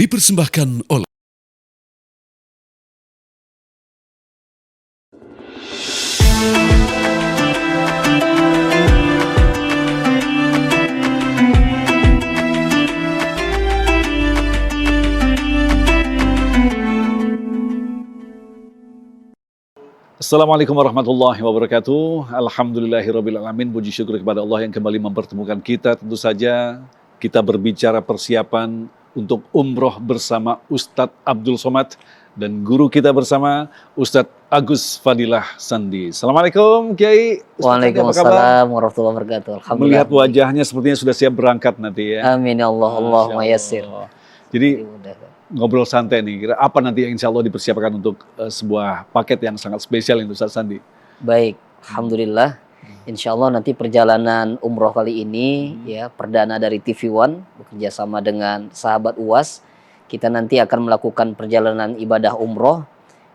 dipersembahkan oleh Assalamualaikum warahmatullahi wabarakatuh. Alhamdulillahirrabbilalamin. Puji syukur kepada Allah yang kembali mempertemukan kita. Tentu saja kita berbicara persiapan untuk umroh bersama Ustadz Abdul Somad dan guru kita bersama Ustadz Agus Fadilah Sandi. Assalamualaikum Kiai. Waalaikumsalam warahmatullahi wabarakatuh. Alhamdulillah. Melihat wajahnya sepertinya sudah siap berangkat nanti ya. Amin ya Allah. Allahumma yassir. Jadi ngobrol santai nih, kira apa nanti yang insya Allah dipersiapkan untuk sebuah paket yang sangat spesial ini Ustaz Sandi? Baik, Alhamdulillah. Insya Allah nanti perjalanan umroh kali ini ya perdana dari TV One bekerja sama dengan sahabat UAS. Kita nanti akan melakukan perjalanan ibadah umroh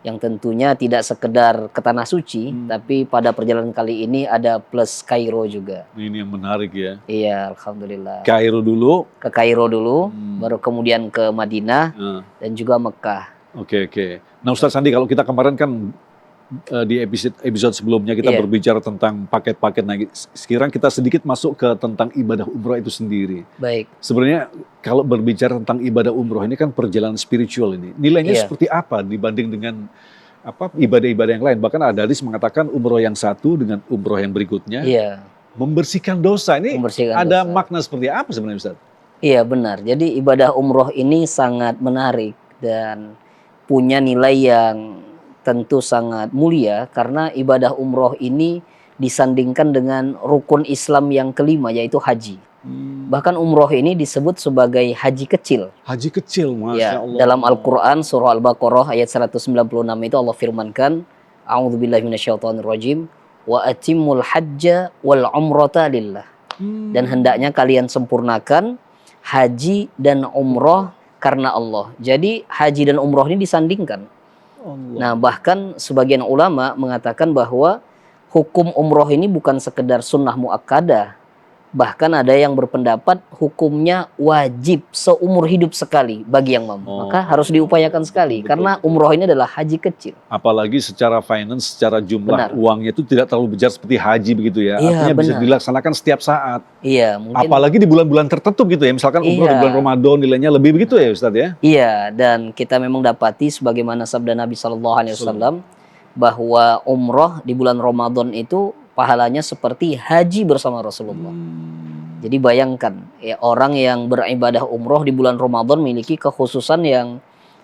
yang tentunya tidak sekedar ke Tanah Suci, tapi pada perjalanan kali ini ada plus Kairo juga. Ini yang menarik ya. Iya, Alhamdulillah. Kairo dulu. Ke Kairo dulu, baru kemudian ke Madinah dan juga Mekah. Oke. Nah Ustaz Sandi, kalau kita kemarin kan di episode sebelumnya kita berbicara tentang paket-paket. Nah sekarang kita sedikit masuk ke tentang ibadah umroh itu sendiri. Baik. Sebenarnya kalau berbicara tentang ibadah umroh ini kan perjalanan spiritual ini. Nilainya seperti apa dibanding dengan ibadah-ibadah yang lain? Bahkan ada hadis mengatakan umroh yang satu dengan umroh yang berikutnya membersihkan dosa. Ini ada makna seperti apa sebenarnya Ustaz? Iya benar. Jadi ibadah umroh ini sangat menarik dan punya nilai yang tentu sangat mulia karena ibadah umroh ini disandingkan dengan rukun Islam yang kelima yaitu haji. Bahkan umroh ini disebut sebagai haji kecil. Haji kecil, Masya Allah. Dalam Al-Quran surah Al-Baqarah ayat 196 itu Allah firmankan, A'udzubillahi minasyaitonirrajim, wa atimmul hajja wal umrata lillah. Dan hendaknya kalian sempurnakan haji dan umroh karena Allah. Jadi haji dan umroh ini disandingkan. Nah bahkan sebagian ulama mengatakan bahwa hukum umroh ini bukan sekedar sunnah muakkadah. Bahkan ada yang berpendapat hukumnya wajib seumur hidup sekali bagi yang mampu. Maka harus diupayakan sekali karena umroh ini adalah haji kecil. Apalagi secara finance, secara jumlah uangnya itu tidak terlalu besar seperti haji begitu ya. Artinya bisa dilaksanakan setiap saat. Iya, mungkin. Apalagi di bulan-bulan tertentu gitu ya. Misalkan umroh di bulan Ramadan nilainya lebih begitu ya Ustadz ya. Iya, dan kita memang dapati sebagaimana sabda Nabi SAW bahwa umroh di bulan Ramadan itu pahalanya seperti haji bersama Rasulullah. Jadi bayangkan ya, orang yang beribadah umroh di bulan Ramadan memiliki kekhususan yang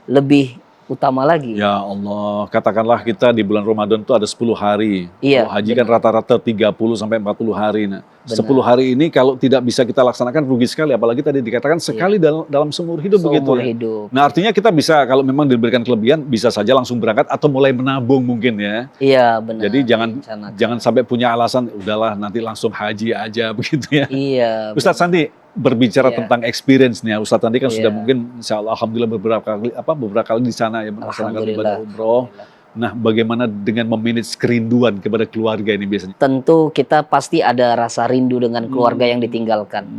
lebih utama lagi. Ya Allah, katakanlah kita di bulan Ramadan itu ada 10 hari. Iya, kalau haji kan rata-rata 30 sampai 40 hari. Nah, 10 hari ini kalau tidak bisa kita laksanakan rugi sekali. Apalagi tadi dikatakan sekali dalam seumur hidup begitu ya. Nah artinya kita bisa kalau memang diberikan kelebihan bisa saja langsung berangkat atau mulai menabung mungkin ya. Iya benar. Jadi jangan sampai punya alasan udahlah nanti langsung haji aja begitu ya. Iya. Ustadz Sandi berbicara tentang experience nih ya. Ustadz Sandi kan sudah mungkin insya Allah alhamdulillah beberapa kali di sana ya melaksanakan ibadah umroh. Nah, bagaimana dengan memanage kerinduan kepada keluarga ini biasanya? Tentu kita pasti ada rasa rindu dengan keluarga yang ditinggalkan.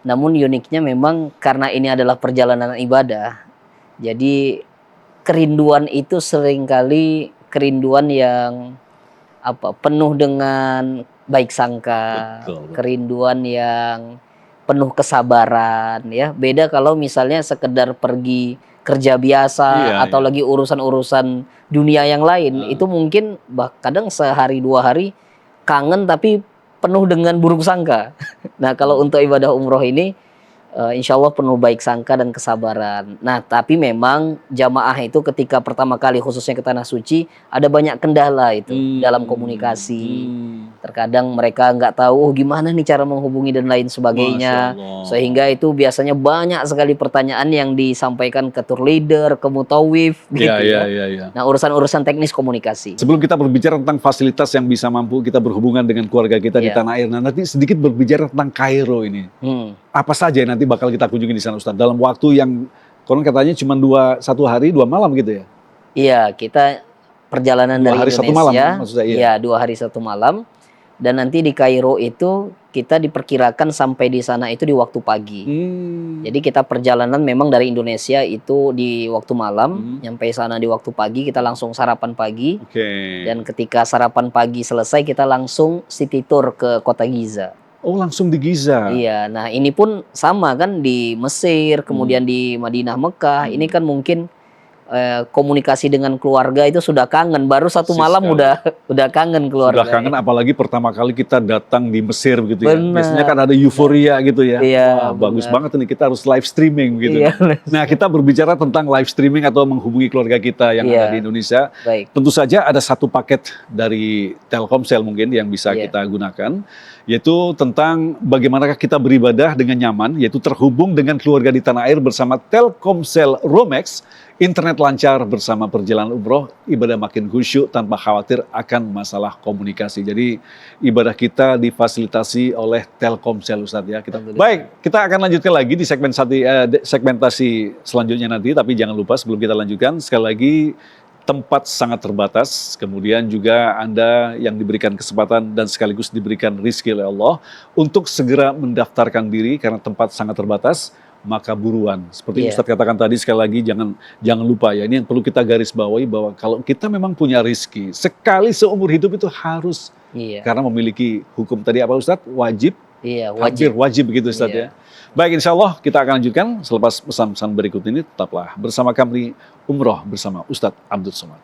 Namun uniknya memang karena ini adalah perjalanan ibadah, jadi kerinduan itu seringkali kerinduan yang penuh dengan baik sangka, kerinduan yang penuh kesabaran ya. Beda kalau misalnya sekedar pergi kerja biasa atau lagi urusan-urusan dunia yang lain, itu mungkin kadang sehari dua hari kangen tapi penuh dengan buruk sangka. Nah kalau untuk ibadah umroh ini insya Allah penuh baik sangka dan kesabaran. Nah tapi memang jamaah itu ketika pertama kali khususnya ke Tanah Suci ada banyak kendala itu dalam komunikasi. Terkadang mereka nggak tahu gimana nih cara menghubungi dan lain sebagainya. Sehingga itu biasanya banyak sekali pertanyaan yang disampaikan ke tour leader, ke mutawif gitu ya. Nah urusan-urusan teknis komunikasi. Sebelum kita berbicara tentang fasilitas yang bisa mampu kita berhubungan dengan keluarga kita di tanah air, nah nanti sedikit berbicara tentang Kairo ini. Apa saja yang nanti bakal kita kunjungi di sana Ustaz dalam waktu yang konon katanya cuma 1 hari 2 malam gitu ya? Iya, kita perjalanan dari Indonesia 2 hari 1 malam maksud saya. Iya, 2 hari 1 malam. Dan nanti di Kairo itu kita diperkirakan sampai di sana itu di waktu pagi. Jadi kita perjalanan memang dari Indonesia itu di waktu malam, nyampe sana di waktu pagi, kita langsung sarapan pagi. Dan ketika sarapan pagi selesai, kita langsung city tour ke kota Giza. Oh, langsung di Giza. Iya, nah ini pun sama kan di Mesir, kemudian di Madinah, Mekah. Ini kan mungkin komunikasi dengan keluarga itu sudah kangen. Baru satu malam udah kangen keluarga. Sudah kangen, apalagi pertama kali kita datang di Mesir begitu ya. Benar. Biasanya kan ada euforia gitu ya. Iya, bagus banget nih, kita harus live streaming gitu. Iya. Nah, kita berbicara tentang live streaming atau menghubungi keluarga kita yang ada di Indonesia. Baik. Tentu saja ada satu paket dari Telkomsel mungkin yang bisa kita gunakan, yaitu tentang bagaimanakah kita beribadah dengan nyaman, yaitu terhubung dengan keluarga di tanah air bersama Telkomsel Romex. Internet lancar bersama perjalanan umroh, ibadah makin khusyuk tanpa khawatir akan masalah komunikasi. Jadi ibadah kita difasilitasi oleh Telkomsel, Ustadz ya. Baik, kita akan lanjutkan lagi di segmentasi selanjutnya nanti, tapi jangan lupa sebelum kita lanjutkan, sekali lagi tempat sangat terbatas, kemudian juga Anda yang diberikan kesempatan dan sekaligus diberikan rezeki oleh Allah untuk segera mendaftarkan diri karena tempat sangat terbatas. Maka buruan. Seperti Ustadz katakan tadi, sekali lagi jangan lupa ya, ini yang perlu kita garis bawahi bahwa kalau kita memang punya rezeki, sekali seumur hidup itu harus, karena memiliki hukum tadi apa Ustadz? Wajib? Iya, wajib begitu Ustadz ya. Baik, insya Allah kita akan lanjutkan selepas pesan-pesan berikut ini. Tetaplah bersama kami Umroh bersama Ustadz Abdul Somad.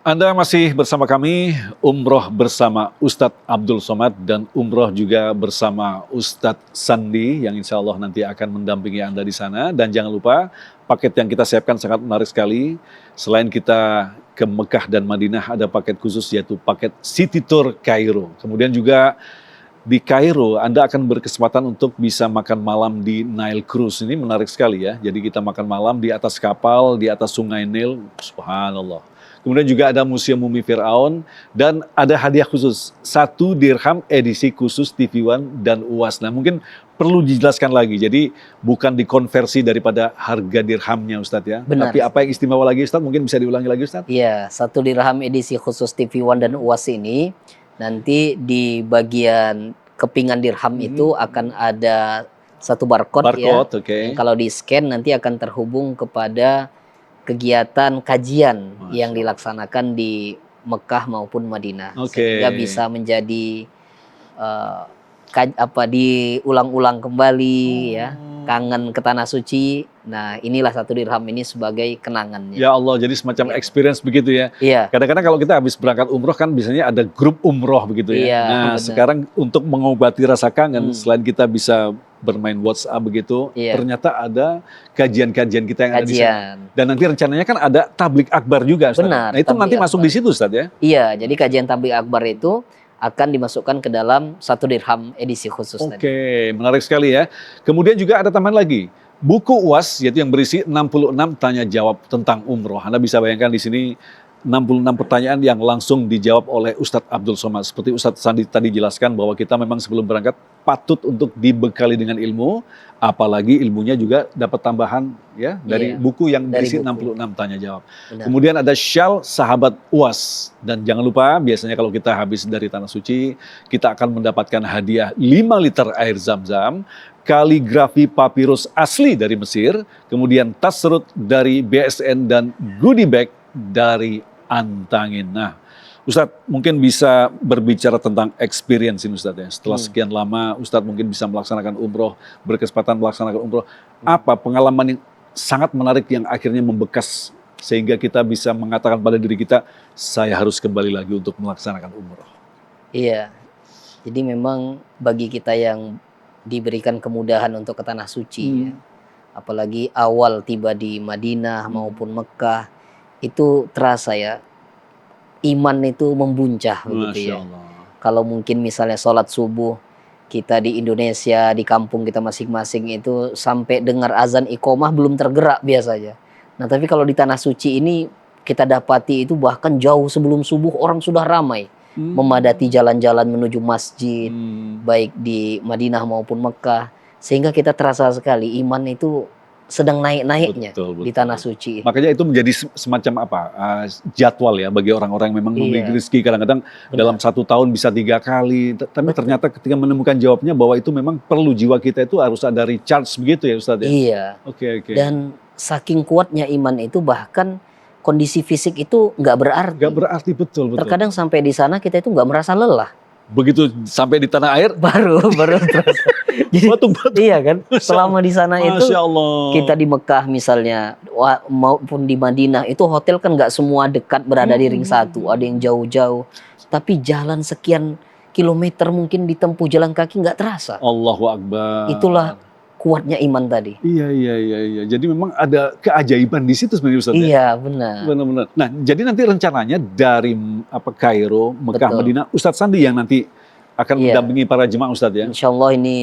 Anda masih bersama kami, Umroh bersama Ustadz Abdul Somad dan Umroh juga bersama Ustadz Sandi yang insya Allah nanti akan mendampingi Anda di sana. Dan jangan lupa, paket yang kita siapkan sangat menarik sekali. Selain kita ke Mekah dan Madinah, ada paket khusus yaitu paket City Tour Kairo. Kemudian juga di Kairo, Anda akan berkesempatan untuk bisa makan malam di Nile Cruise. Ini menarik sekali ya. Jadi kita makan malam di atas kapal, di atas sungai Nil. Subhanallah. Kemudian juga ada Museum Mumi Fir'aun dan ada hadiah khusus 1 dirham edisi khusus TV One dan UAS. Nah, mungkin perlu dijelaskan lagi. Jadi bukan dikonversi daripada harga dirhamnya Ustadz ya. Benar. Tapi apa yang istimewa lagi Ustadz? Mungkin bisa diulangi lagi Ustadz? Iya, 1 dirham edisi khusus TV One dan UAS ini nanti di bagian kepingan dirham itu akan ada satu barcode ya. Okay. Kalau di scan nanti akan terhubung kepada kegiatan kajian yang dilaksanakan di Mekah maupun Madinah, sehingga bisa menjadi diulang-ulang kembali ya, kangen ke tanah suci. Nah, inilah 1 dirham ini sebagai kenangannya. Ya Allah, jadi semacam experience begitu ya. Iya. Kadang-kadang kalau kita habis berangkat umroh kan biasanya ada grup umroh begitu ya. Iya, nah, benar. Sekarang untuk mengobati rasa kangen, selain kita bisa bermain WhatsApp begitu, ternyata ada kajian-kajian kita yang ada di sana. Dan nanti rencananya kan ada tablik akbar juga, Ustaz. Benar. Nah, itu nanti masuk di situ, Ustaz ya? Iya, jadi kajian tablik akbar itu akan dimasukkan ke dalam 1 dirham edisi khusus tadi. Oke, menarik sekali ya. Kemudian juga ada tambahan lagi, buku UAS, yaitu yang berisi 66 tanya jawab tentang umroh. Anda bisa bayangkan di sini 66 pertanyaan yang langsung dijawab oleh Ustadz Abdul Somad. Seperti Ustadz Sandi tadi jelaskan bahwa kita memang sebelum berangkat patut untuk dibekali dengan ilmu, apalagi ilmunya juga dapat tambahan ya dari buku yang berisi 66 tanya jawab. Benar. Kemudian ada syal sahabat UAS, dan jangan lupa biasanya kalau kita habis dari tanah suci, kita akan mendapatkan hadiah 5 liter air zam-zam, kaligrafi papirus asli dari Mesir, kemudian tas serut dari BSN dan goodie bag dari Antangin. Nah, Ustadz mungkin bisa berbicara tentang experience ini Ustadz ya. Setelah sekian lama Ustadz mungkin bisa melaksanakan umroh, berkesempatan melaksanakan umroh. Apa pengalaman yang sangat menarik yang akhirnya membekas sehingga kita bisa mengatakan pada diri kita, saya harus kembali lagi untuk melaksanakan umroh. Iya, jadi memang bagi kita yang diberikan kemudahan untuk ke tanah suci, ya, apalagi awal tiba di Madinah maupun Mekah, itu terasa ya, iman itu membuncah begitu ya. Kalau mungkin misalnya sholat subuh kita di Indonesia, di kampung kita masing-masing itu sampai dengar azan iqomah belum tergerak biasanya. Nah tapi kalau di tanah suci ini kita dapati itu bahkan jauh sebelum subuh orang sudah ramai memadati jalan-jalan menuju masjid, baik di Madinah maupun Mekah, sehingga kita terasa sekali iman itu sedang naik-naiknya Betul, di betul. tanah suci. Makanya itu menjadi semacam apa, jadwal ya bagi orang-orang yang memang memiliki Iya, rezeki. Kadang-kadang dalam benar. 1 tahun bisa 3 kali. Tapi Betul. ternyata ketika menemukan jawabnya bahwa itu memang perlu jiwa kita itu harus ada recharge begitu ya Ustadz ya? Iya. Oke, oke. Dan saking kuatnya iman itu bahkan kondisi fisik itu nggak berarti. Gak berarti, betul, betul. Terkadang sampai di sana kita itu nggak merasa lelah. Begitu sampai di tanah air, Baru terasa. Jadi batuk-batuk. iya kan, selama di sana itu Masya Allah. kita di Mekah misalnya maupun di Madinah itu hotel kan nggak semua dekat berada di ring satu, ada yang jauh-jauh. Tapi jalan sekian kilometer mungkin ditempuh jalan kaki nggak terasa. Allahu Akbar. Itulah kuatnya iman tadi. Iya. Jadi memang ada keajaiban di situ sebenarnya Ustaz. Ya? Iya benar. Benar-benar. Nah, jadi nanti rencananya dari Kairo, Mekah, Betul. Madinah, Ustadz Sandi yang nanti akan Iya. mendampingi para jemaah Ustadz ya. Insya Allah ini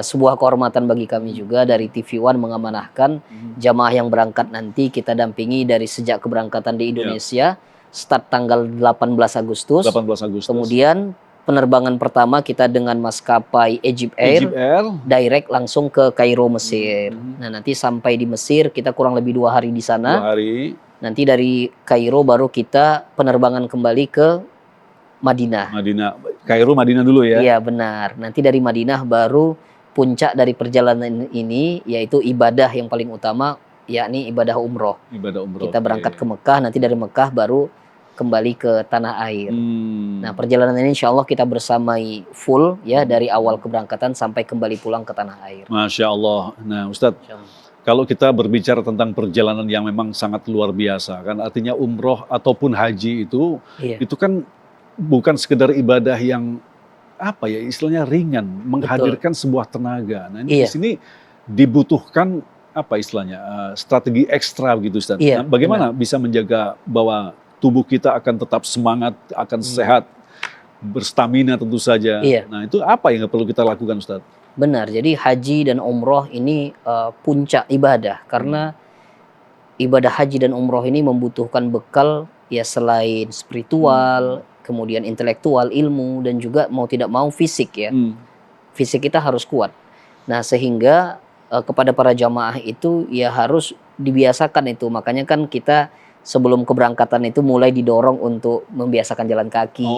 sebuah kehormatan bagi kami juga dari TV One mengamanahkan jamaah yang berangkat nanti kita dampingi dari sejak keberangkatan di Indonesia, start tanggal 18 Agustus. 18 Agustus. Kemudian penerbangan pertama kita dengan maskapai Egypt Egypt Air, Air. direct langsung ke Kairo, Mesir. Nah nanti sampai di Mesir kita kurang lebih 2 hari di 2 sana. hari. Nanti dari Kairo baru kita penerbangan kembali ke Madinah. Madinah. Kairo, Madinah dulu ya. Iya benar. Nanti dari Madinah baru puncak dari perjalanan ini yaitu ibadah yang paling utama, yakni ibadah umroh. Ibadah umroh. Kita berangkat ke Mekah, nanti dari Mekah baru kembali ke tanah air. Nah perjalanan ini insya Allah kita bersamai full ya dari awal keberangkatan sampai kembali pulang ke tanah air. Masya Allah. Nah Ustadz, Insya Allah. kalau kita berbicara tentang perjalanan yang memang sangat luar biasa, kan artinya umroh ataupun haji Iya. itu kan bukan sekedar ibadah yang apa ya istilahnya ringan, menghadirkan sebuah tenaga. Nah ini Iya. di sini dibutuhkan apa istilahnya strategi ekstra gitu Ustaz. Iya, Nah, bagaimana bisa menjaga bahwa tubuh kita akan tetap semangat, akan sehat, berstamina tentu saja. Iya. Nah itu apa yang perlu kita lakukan Ustaz? Benar, jadi haji dan umroh ini puncak ibadah karena ibadah haji dan umroh ini membutuhkan bekal ya selain spiritual, kemudian intelektual, ilmu dan juga mau tidak mau fisik ya. Fisik kita harus kuat. Nah sehingga kepada para jamaah itu ya harus dibiasakan itu. Makanya kan kita sebelum keberangkatan itu mulai didorong untuk membiasakan jalan kaki,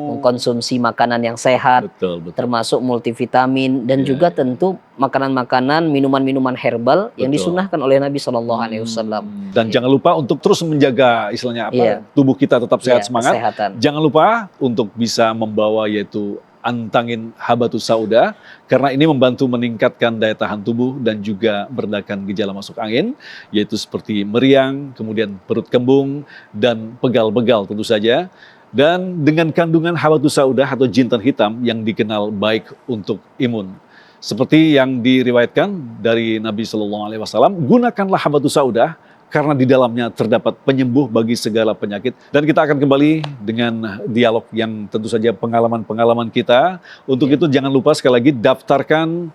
mengkonsumsi makanan yang sehat, Betul. termasuk multivitamin dan juga tentu makanan-makanan, minuman-minuman herbal yang disunahkan oleh Nabi Shallallahu Alaihi Wasallam. Dan jangan lupa untuk terus menjaga istilahnya apa Iya. tubuh kita tetap sehat Iya, semangat. kesehatan. Jangan lupa untuk bisa membawa yaitu antangin habatus sauda karena ini membantu meningkatkan daya tahan tubuh dan juga meredakan gejala masuk angin yaitu seperti meriang, kemudian perut kembung dan pegal-pegal tentu saja. Dan dengan kandungan habatus sauda atau jintan hitam yang dikenal baik untuk imun. Seperti yang diriwayatkan dari Nabi Shallallahu Alaihi Wasallam, gunakanlah habatus sauda karena di dalamnya terdapat penyembuh bagi segala penyakit. Dan kita akan kembali dengan dialog yang tentu saja pengalaman-pengalaman kita. Untuk itu jangan lupa sekali lagi daftarkan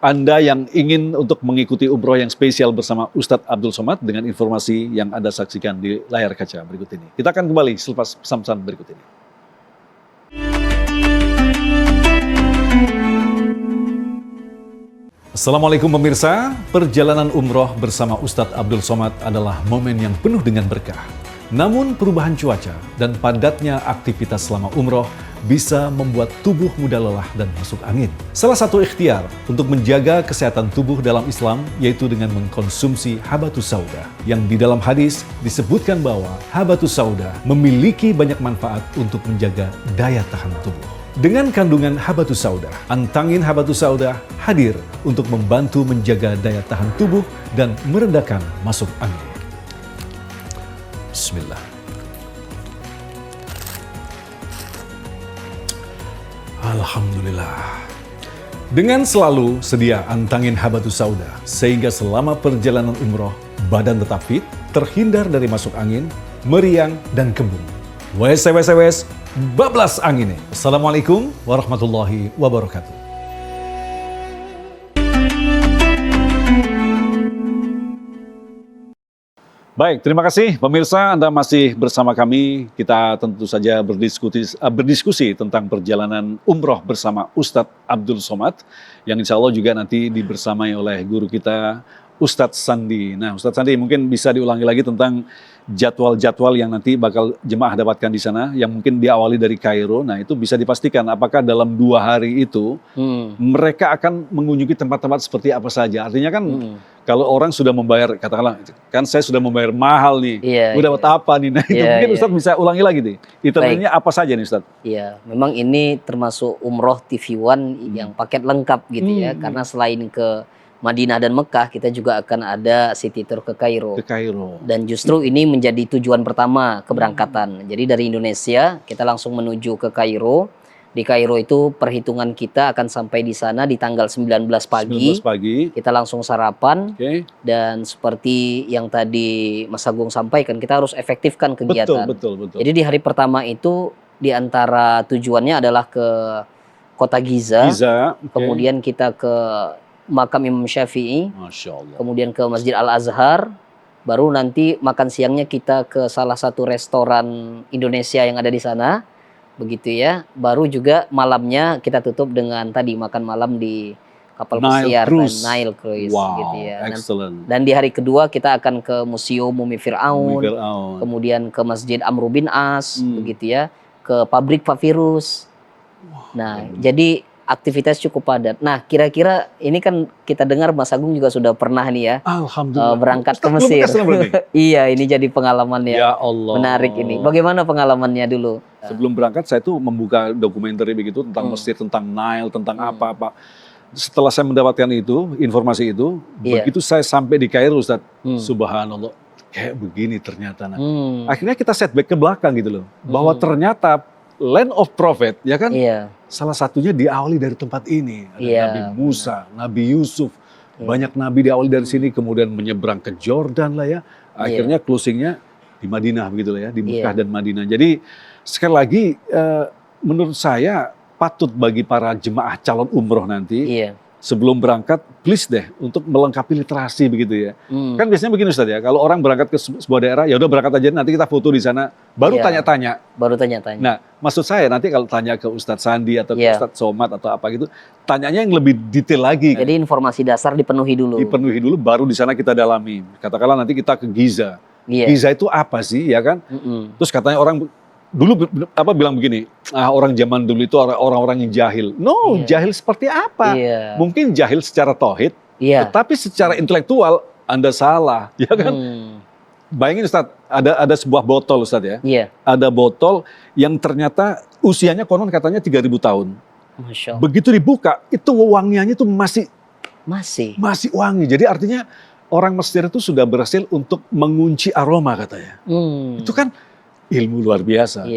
Anda yang ingin untuk mengikuti umroh yang spesial bersama Ustadz Abdul Somad dengan informasi yang Anda saksikan di layar kaca berikut ini. Kita akan kembali selepas pesan-pesan berikut ini. Assalamualaikum pemirsa, perjalanan umroh bersama Ustadz Abdul Somad adalah momen yang penuh dengan berkah. Namun perubahan cuaca dan padatnya aktivitas selama umroh bisa membuat tubuh mudah lelah dan masuk angin. Salah satu ikhtiar untuk menjaga kesehatan tubuh dalam Islam yaitu dengan mengkonsumsi habatus sauda. Yang di dalam hadis disebutkan bahwa habatus sauda memiliki banyak manfaat untuk menjaga daya tahan tubuh. Dengan kandungan habatus sauda, antangin habatus sauda hadir untuk membantu menjaga daya tahan tubuh dan meredakan masuk angin. Bismillah. Alhamdulillah. Dengan selalu sedia antangin habatus sauda, sehingga selama perjalanan umroh, badan tetap fit, terhindar dari masuk angin, meriang, dan kembung. Wes, bablas angin. Assalamualaikum warahmatullahi wabarakatuh. Baik, terima kasih pemirsa, Anda masih bersama kami. Kita tentu saja berdiskusi tentang perjalanan umroh bersama Ustadz Abdul Somad, yang insya Allah juga nanti dibersamai oleh guru kita, Ustadz Sandi. Nah, Ustadz Sandi mungkin bisa diulangi lagi tentang jadwal-jadwal yang nanti bakal jemaah dapatkan di sana, yang mungkin diawali dari Kairo. Nah, itu bisa dipastikan apakah dalam 2 hari itu mereka akan mengunjungi tempat-tempat seperti apa saja. Artinya kan kalau orang sudah membayar, katakanlah, kan saya sudah membayar mahal nih, udah dapat apa nih? Nah, itu mungkin Ustadz bisa ulangi lagi nih. Itinerary-nya apa saja nih Ustadz? Iya, memang ini termasuk umroh TV One yang paket lengkap gitu ya, karena selain ke Madinah dan Mekah, kita juga akan ada city tour ke Kairo. Ke Kairo. Dan justru ini menjadi tujuan pertama keberangkatan. Jadi dari Indonesia kita langsung menuju ke Kairo. Di Kairo itu perhitungan kita akan sampai di sana di tanggal 19 pagi. 19 pagi. Kita langsung sarapan. Dan seperti yang tadi Mas Agung sampaikan, kita harus efektifkan kegiatan. Betul. Jadi di hari pertama itu di antara tujuannya adalah ke kota Giza. Kemudian kita ke makam Imam Syafi'i, kemudian ke Masjid Al-Azhar, baru nanti makan siangnya kita ke salah satu restoran Indonesia yang ada di sana, begitu ya. Baru juga malamnya kita tutup dengan tadi makan malam di kapal pesiar Nile Cruise, gitu ya. Dan di hari kedua kita akan ke Museum Mumi Fir'aun, kemudian ke Masjid Amr bin As, begitu ya, ke pabrik papirus. Nah, jadi aktivitas cukup padat. Nah, kira-kira ini kan kita dengar Mas Agung juga sudah pernah nih ya, alhamdulillah, berangkat ke Mesir. Iya, ini jadi pengalaman ya Allah, menarik ini. Bagaimana pengalamannya dulu? Sebelum berangkat saya tuh membuka dokumenter begitu tentang Mesir, tentang Nile, tentang apa-apa. Setelah saya mendapatkan itu, informasi itu, begitu saya sampai di Kairo, Ustaz, subhanallah, kayak begini ternyata. Akhirnya kita setback ke belakang gitu loh, bahwa ternyata land of prophet, ya kan? Salah satunya diawali dari tempat ini. Ada Nabi Musa, Nabi Yusuf, banyak nabi diawali dari sini, kemudian menyeberang ke Jordan lah ya. Akhirnya closingnya di Madinah begitu lah ya, di Mekah dan Madinah. Jadi sekali lagi menurut saya patut bagi para jemaah calon umroh nanti sebelum berangkat, please deh untuk melengkapi literasi begitu ya. Kan biasanya begini Ustadz ya, kalau orang berangkat ke sebuah daerah, ya udah berangkat aja, nanti kita foto di sana, baru tanya-tanya. Nah, maksud saya nanti kalau tanya ke Ustadz Sandi atau ke Ustadz Somad atau apa gitu, tanyanya yang lebih detail lagi. Jadi informasi dasar dipenuhi dulu. Dipenuhi dulu, baru di sana kita dalami. Katakanlah nanti kita ke Giza. Giza itu apa sih, ya kan? Terus katanya orang dulu bilang begini, orang zaman dulu itu orang-orang yang jahil. Jahil seperti apa? Mungkin jahil secara tauhid, tetapi secara intelektual Anda salah, ya kan? Bayangin Ustadz, ada sebuah botol Ustadz ya. Ada botol yang ternyata usianya konon katanya 3.000 tahun. Masya Allah. Begitu dibuka, itu wangiannya itu masih wangi. Jadi artinya orang Mesir itu sudah berhasil untuk mengunci aroma katanya. Itu kan ilmu luar biasa.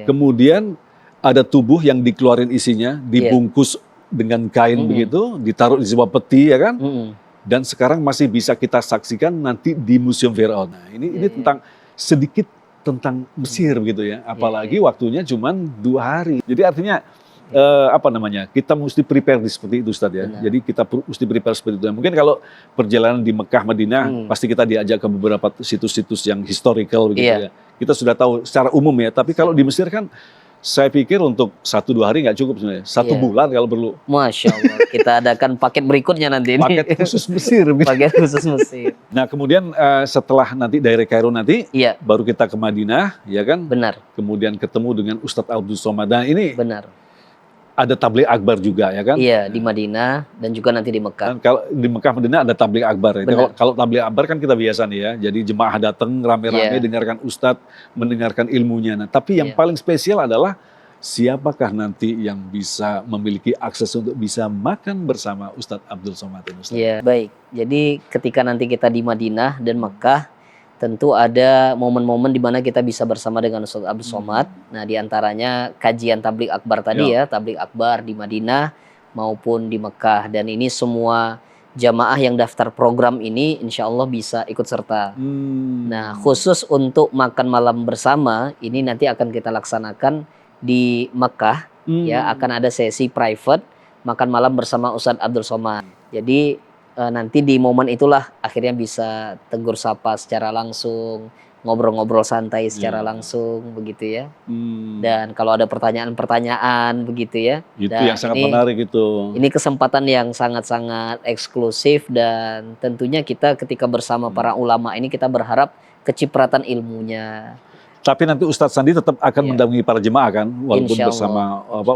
Kemudian ada tubuh yang dikeluarin isinya, dibungkus dengan kain begitu, ditaruh di sebuah peti ya kan. Dan sekarang masih bisa kita saksikan nanti di Museum Firaun. Nah, ini tentang sedikit tentang Mesir begitu ya. Apalagi waktunya cuma 2 hari. Jadi artinya kita mesti prepare seperti itu Ustadz ya. Jadi kita mesti prepare seperti itu. Mungkin kalau perjalanan di Mekah, Madinah, pasti kita diajak ke beberapa situs-situs yang historical begitu ya. Kita sudah tahu secara umum ya. Tapi kalau di Mesir kan, saya pikir untuk 1-2 hari nggak cukup sebenarnya. 1 bulan kalau perlu. Masya Allah. Kita adakan paket berikutnya nanti. Paket khusus Mesir. Paket khusus Mesir. Nah kemudian setelah nanti dari Kairo nanti, baru kita ke Madinah, ya kan? Benar. Kemudian ketemu dengan Ustadz Abdul Somad. Nah ini. Benar. Ada tabligh akbar juga ya kan? Iya, di Madinah dan juga nanti di Mekah. Dan kalau di Mekah Madinah ada tabligh akbar. Kalau tabligh akbar kan kita biasa nih ya. Jadi jemaah datang rame-rame dengarkan ustadz, mendengarkan ilmunya. Nah, tapi yang paling spesial adalah siapakah nanti yang bisa memiliki akses untuk bisa makan bersama Ustadz Abdul Somad ini? Iya, baik. Jadi ketika nanti kita di Madinah dan Mekah, tentu ada momen-momen di mana kita bisa bersama dengan Ustadz Abdul Somad. Nah, diantaranya kajian tabligh akbar tadi tabligh akbar di Madinah maupun di Mekah. Dan ini semua jamaah yang daftar program ini insya Allah bisa ikut serta. Nah, khusus untuk makan malam bersama, ini nanti akan kita laksanakan di Mekah. Ya, akan ada sesi private makan malam bersama Ustadz Abdul Somad. Jadi nanti di momen itulah akhirnya bisa tegur sapa secara langsung, ngobrol-ngobrol santai secara Iya. langsung begitu ya. Hmm, Dan kalau ada pertanyaan-pertanyaan begitu ya. itu Dan yang sangat ini menarik itu. ini kesempatan yang sangat-sangat eksklusif dan tentunya kita ketika bersama para ulama ini kita berharap kecipratan ilmunya. Tapi nanti Ustadz Sandi tetap akan Iya. mendampingi para jemaah kan, walaupun Insya Allah. bersama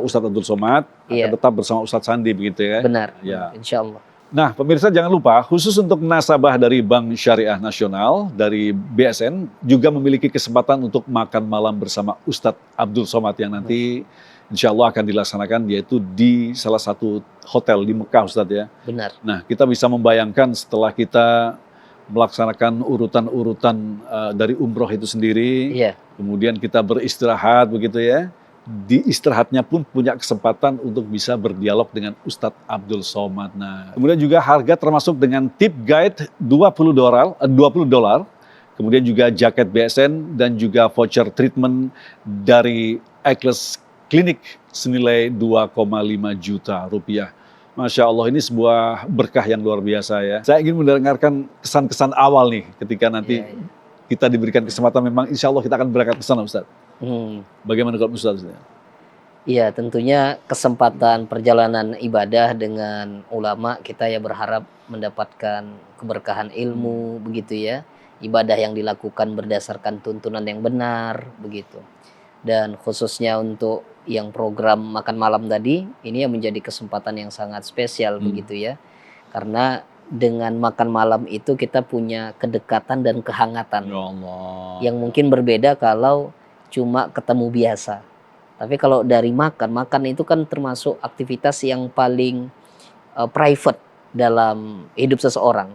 Ustadz Abdul Somad, Iya. akan tetap bersama Ustadz Sandi begitu ya. Benar, Ya. insya Allah. Nah, pemirsa jangan lupa, khusus untuk nasabah dari Bank Syariah Nasional, dari BSN, juga memiliki kesempatan untuk makan malam bersama Ustadz Abdul Somad yang nanti insya Allah akan dilaksanakan, yaitu di salah satu hotel di Mekah, Ustadz ya. Benar. Nah, kita bisa membayangkan setelah kita melaksanakan urutan-urutan dari umroh itu sendiri, Iya, kemudian kita beristirahat begitu ya. Di istirahatnya pun punya kesempatan untuk bisa berdialog dengan Ustadz Abdul Somad. Nah, kemudian juga harga termasuk dengan tip guide $20, kemudian juga jaket BSN dan juga voucher treatment dari Atlas Clinic senilai 2,5 juta rupiah. Masya Allah, ini sebuah berkah yang luar biasa ya. Saya ingin mendengarkan kesan-kesan awal nih ketika nanti iya, iya. kita diberikan kesempatan, memang insya Allah kita akan berangkat ke sana, Ustadz. Bagaimana kalau Ustadz? Iya, tentunya kesempatan perjalanan ibadah dengan ulama kita ya berharap mendapatkan keberkahan ilmu begitu ya. Ibadah yang dilakukan berdasarkan tuntunan yang benar begitu. Dan khususnya untuk yang program makan malam tadi, ini yang menjadi kesempatan yang sangat spesial begitu ya. Karena dengan makan malam itu kita punya kedekatan dan kehangatan Ya Allah. yang mungkin berbeda kalau cuma ketemu biasa. Tapi kalau dari makan itu kan termasuk aktivitas yang paling private dalam hidup seseorang.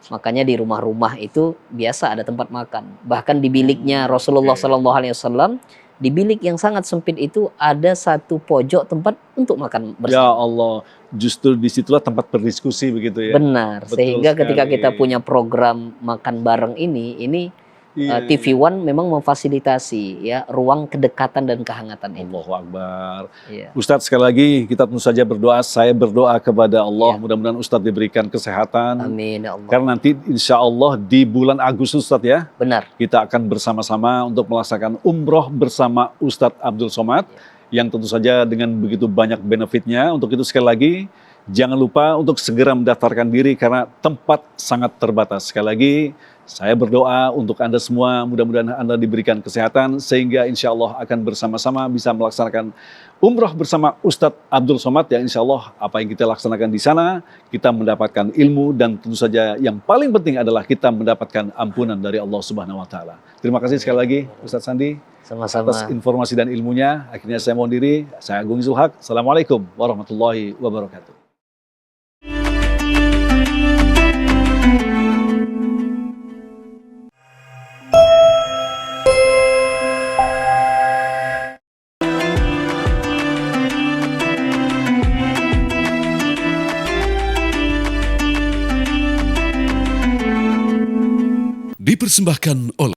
Makanya di rumah-rumah itu biasa ada tempat makan. Bahkan di biliknya Rasulullah SAW, di bilik yang sangat sempit itu ada satu pojok tempat untuk makan Ya bersama. Allah, justru disitulah tempat berdiskusi begitu ya. Benar. Betul Sehingga ketika sekali. kita punya program makan bareng ini Iya, TV One memang memfasilitasi ya ruang kedekatan dan kehangatan itu. Allahu Akbar. Iya. Ustadz, sekali lagi kita tentu saja berdoa. Saya berdoa kepada Allah, Ya. mudah-mudahan Ustadz diberikan kesehatan. Amin ya Allah. Karena nanti insya Allah di bulan Agustus, Ustadz ya, Benar. kita akan bersama-sama untuk melaksanakan umroh bersama Ustadz Abdul Somad, yang tentu saja dengan begitu banyak benefitnya. Untuk itu sekali lagi, jangan lupa untuk segera mendaftarkan diri karena tempat sangat terbatas. Sekali lagi, saya berdoa untuk Anda semua, mudah-mudahan Anda diberikan kesehatan, sehingga insya Allah akan bersama-sama bisa melaksanakan umroh bersama Ustadz Abdul Somad, yang insya Allah apa yang kita laksanakan di sana, kita mendapatkan ilmu, dan tentu saja yang paling penting adalah kita mendapatkan ampunan dari Allah Subhanahu Wa Taala. Terima kasih sekali lagi Ustadz Sandi Sama-sama. atas informasi dan ilmunya. Akhirnya saya mohon diri, saya Agung Zulhak. Assalamualaikum warahmatullahi wabarakatuh. Dipersembahkan oleh